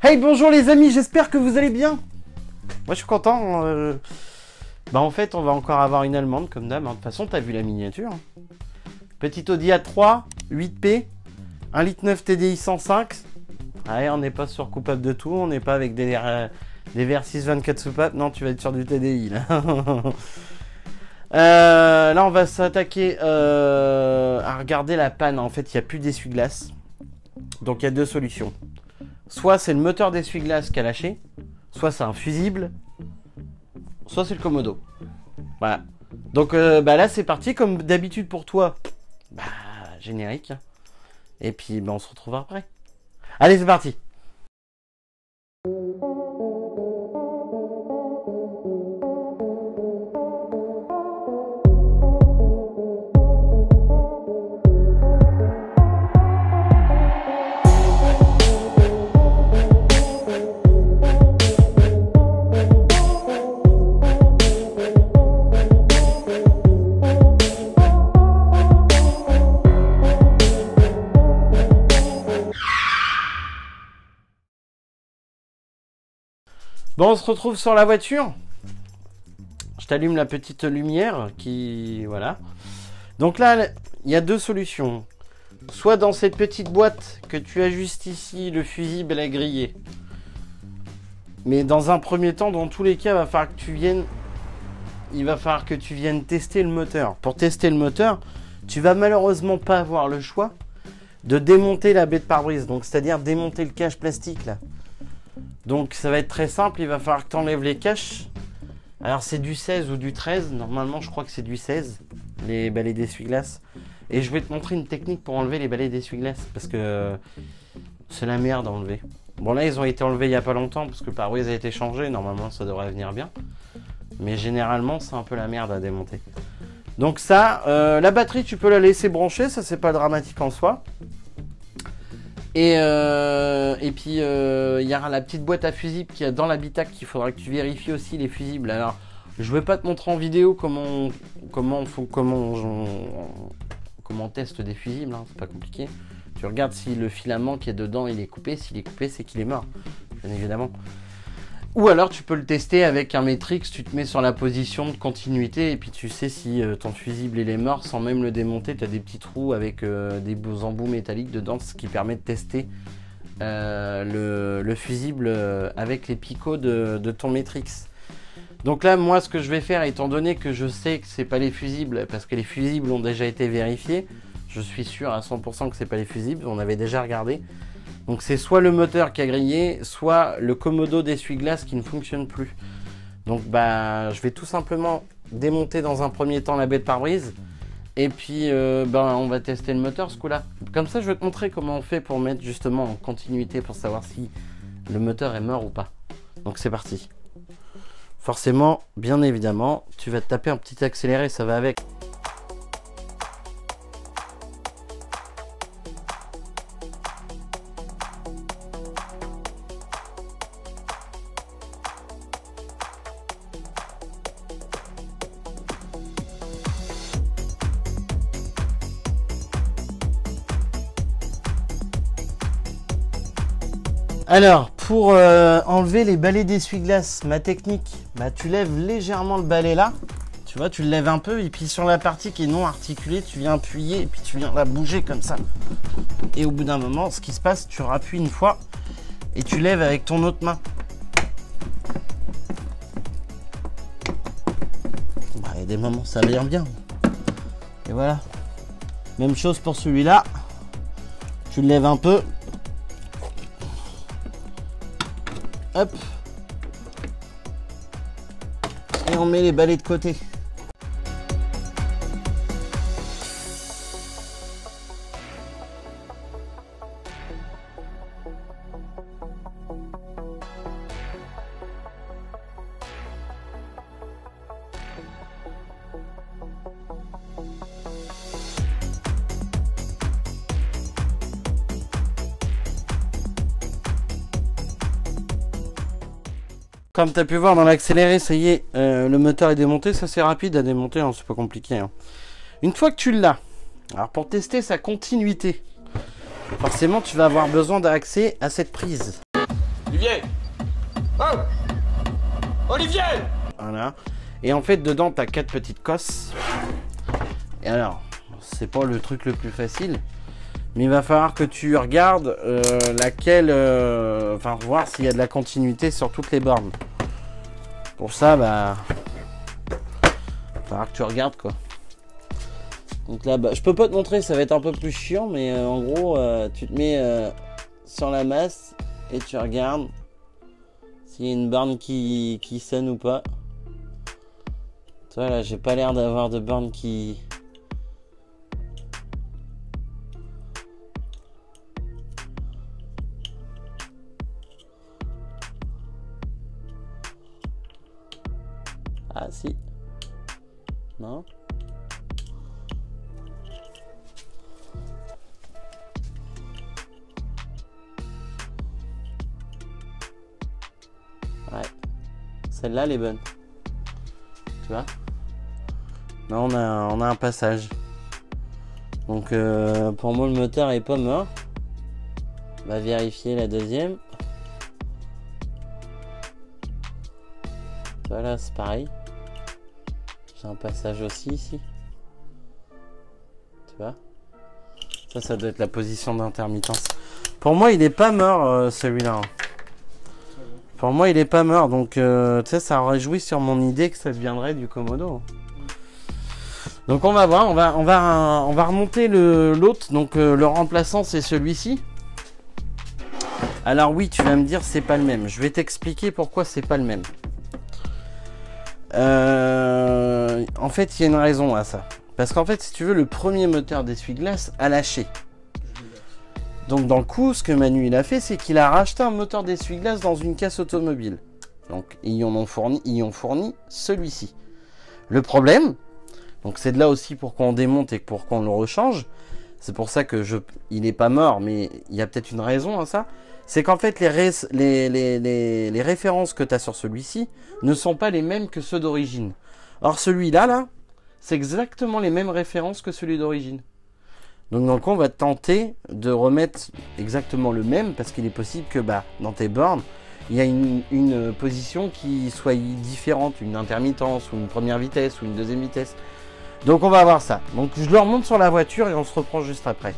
Hey, bonjour les amis, j'espère que vous allez bien. Moi je suis content. En fait on va encore avoir une allemande comme d'hab. De toute façon t'as vu la miniature. Petite Audi A3, 8P, 1,9 litre TDI 105. Ouais, on n'est pas sur coupable de tout, on n'est pas avec des VR6 24 soupapes. Non, tu vas être sur du TDI là. Là on va s'attaquer à regarder la panne. En fait il n'y a plus d'essuie-glace. Donc il y a deux solutions. Soit c'est le moteur d'essuie-glace qui a lâché, soit c'est un fusible, soit c'est le commodo. Voilà. Donc là c'est parti, comme d'habitude pour toi. Générique. Et puis on se retrouve après. Allez, c'est parti. Bon, on se retrouve sur la voiture. Je t'allume la petite lumière qui... Voilà. Donc là, il y a deux solutions. Soit dans cette petite boîte que tu ajustes ici, le fusible et la grillée. Mais dans un premier temps, dans tous les cas, il va falloir que tu viennes tester le moteur. Pour tester le moteur, tu vas malheureusement pas avoir le choix de démonter la baie de pare-brise. Donc, c'est-à-dire démonter le cache plastique là. Donc ça va être très simple, il va falloir que tu enlèves les caches. Alors c'est du 16 ou du 13, normalement je crois que c'est du 16, les balais d'essuie-glace. Et je vais te montrer une technique pour enlever les balais d'essuie-glace, parce que c'est la merde à enlever. Bon là ils ont été enlevés il n'y a pas longtemps, parce que le pare-brise a été changé, normalement ça devrait venir bien. Mais généralement c'est un peu la merde à démonter. Donc ça, la batterie tu peux la laisser brancher, ça c'est pas dramatique en soi. Et puis il y aura la petite boîte à fusibles qui est dans l'habitacle qu'il faudra que tu vérifies aussi les fusibles. Alors je vais pas te montrer en vidéo comment on teste des fusibles, hein, c'est pas compliqué. Tu regardes si le filament qui est dedans il est coupé, s'il est coupé c'est qu'il est mort, bien évidemment. Ou alors tu peux le tester avec un Matrix, tu te mets sur la position de continuité et puis tu sais si ton fusible il est mort sans même le démonter. Tu as des petits trous avec des beaux embouts métalliques dedans, ce qui permet de tester le fusible avec les picots de ton Matrix. Donc là moi ce que je vais faire, étant donné que je sais que c'est pas les fusibles, parce que les fusibles ont déjà été vérifiés, je suis sûr à 100% que c'est pas les fusibles, on avait déjà regardé. Donc c'est soit le moteur qui a grillé, soit le commodo d'essuie-glace qui ne fonctionne plus. Donc je vais tout simplement démonter dans un premier temps la baie de pare-brise. Et puis on va tester le moteur ce coup-là. Comme ça je vais te montrer comment on fait pour mettre justement en continuité pour savoir si le moteur est mort ou pas. Donc c'est parti. Forcément, bien évidemment, tu vas te taper un petit accéléré, ça va avec. Alors, pour enlever les balais d'essuie-glace, ma technique, tu lèves légèrement le balai là. Tu vois, tu le lèves un peu et puis sur la partie qui est non articulée, tu viens appuyer et puis tu viens la bouger comme ça. Et au bout d'un moment, ce qui se passe, tu rappuies une fois et tu lèves avec ton autre main. Il y a des moments, ça vient bien. Et voilà. Même chose pour celui-là. Tu le lèves un peu. Hop, et on met les balais de côté. Comme tu as pu voir dans l'accéléré, ça y est, le moteur est démonté. Ça c'est rapide à démonter, hein, c'est pas compliqué. Hein. Une fois que tu l'as, alors pour tester sa continuité, forcément tu vas avoir besoin d'accès à cette prise. Olivier! Oh! Olivier! Voilà. Et en fait, dedans, tu as 4 petites cosses. Et alors, c'est pas le truc le plus facile. Mais il va falloir que tu regardes laquelle... Enfin, voir s'il y a de la continuité sur toutes les bornes. Pour ça, bah... il va falloir que tu regardes, quoi. Donc là, bah, je peux pas te montrer, ça va être un peu plus chiant. Mais en gros, tu te mets sur la masse et tu regardes s'il y a une borne qui sonne ou pas. Tu vois, là, j'ai pas l'air d'avoir de borne qui... Ah, si. Non. Ouais. Celle-là, elle est bonne. Tu vois? Là, on a un passage. Donc, pour moi, le moteur est pas mort. On va vérifier la deuxième. Voilà, c'est pareil. J'ai un passage aussi ici. Tu vois? Ça doit être la position d'intermittence. Pour moi, il est pas mort, celui-là. Pour moi, il est pas mort. Donc, tu sais, ça aurait joué sur mon idée que ça deviendrait du Komodo. Donc, on va voir. On va remonter l'autre. Donc, le remplaçant, c'est celui-ci. Alors, oui, tu vas me dire, c'est pas le même. Je vais t'expliquer pourquoi c'est pas le même. En fait, il y a une raison à ça. Parce qu'en fait, si tu veux, le premier moteur d'essuie-glace a lâché. Donc, dans le coup, ce que Manu il a fait, c'est qu'il a racheté un moteur d'essuie-glace dans une caisse automobile. Donc, ils ont fourni celui-ci. Le problème, donc c'est de là aussi pour qu'on démonte et pour qu'on le rechange. C'est pour ça que il n'est pas mort, mais il y a peut-être une raison à ça. C'est qu'en fait, les références que tu as sur celui-ci ne sont pas les mêmes que ceux d'origine. Or, celui-là, là, c'est exactement les mêmes références que celui d'origine. Donc, dans le coup, on va tenter de remettre exactement le même, parce qu'il est possible que dans tes bornes, il y a une position qui soit différente, une intermittence, ou une première vitesse, ou une deuxième vitesse. Donc, on va voir ça. Donc, je le remonte sur la voiture et on se reprend juste après.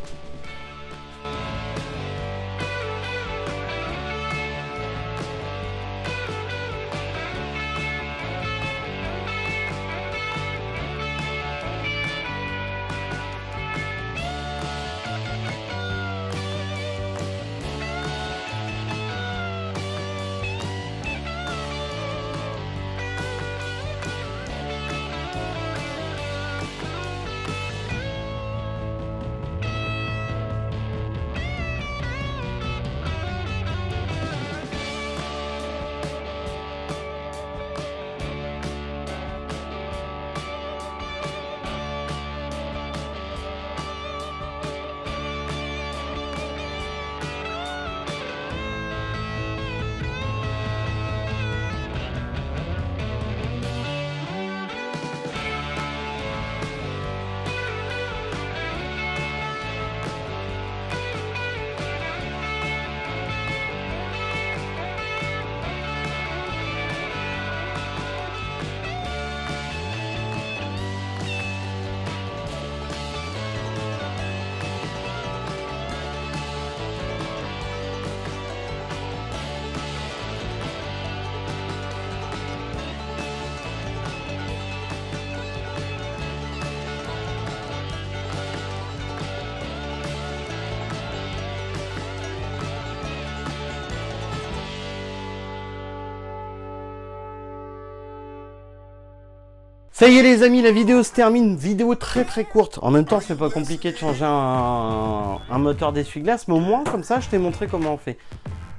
Ça y est les amis, la vidéo se termine, vidéo très courte. En même temps, c'est pas compliqué de changer un moteur d'essuie-glace, mais au moins comme ça, je t'ai montré comment on fait.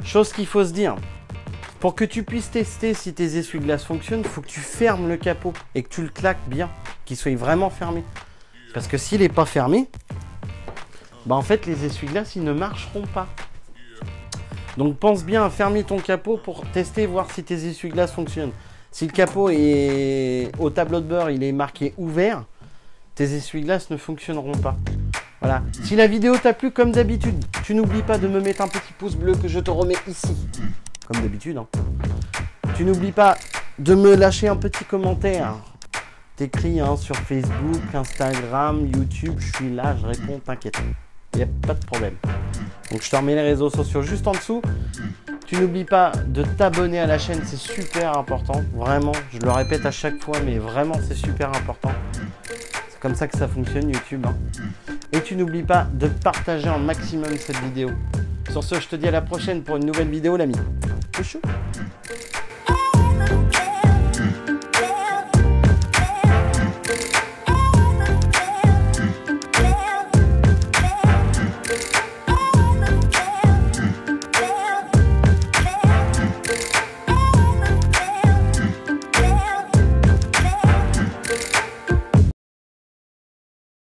Chose qu'il faut se dire, pour que tu puisses tester si tes essuie-glaces fonctionnent, il faut que tu fermes le capot et que tu le claques bien, qu'il soit vraiment fermé. Parce que s'il n'est pas fermé, en fait les essuie-glaces ils ne marcheront pas. Donc pense bien à fermer ton capot pour tester, voir si tes essuie-glaces fonctionnent. Si le capot est au tableau de bord, il est marqué ouvert, tes essuie-glaces ne fonctionneront pas. Voilà. Si la vidéo t'a plu, comme d'habitude, tu n'oublies pas de me mettre un petit pouce bleu que je te remets ici. comme d'habitude. Hein. Tu n'oublies pas de me lâcher un petit commentaire. T'écris hein, sur Facebook, Instagram, YouTube, je suis là, je réponds, t'inquiète. Il n'y a pas de problème. Donc je te remets les réseaux sociaux juste en dessous. Tu n'oublies pas de t'abonner à la chaîne, c'est super important. Vraiment, je le répète à chaque fois, mais vraiment c'est super important. C'est comme ça que ça fonctionne YouTube. Hein. Et tu n'oublies pas de partager un maximum cette vidéo. Sur ce, je te dis à la prochaine pour une nouvelle vidéo, l'ami. Chou.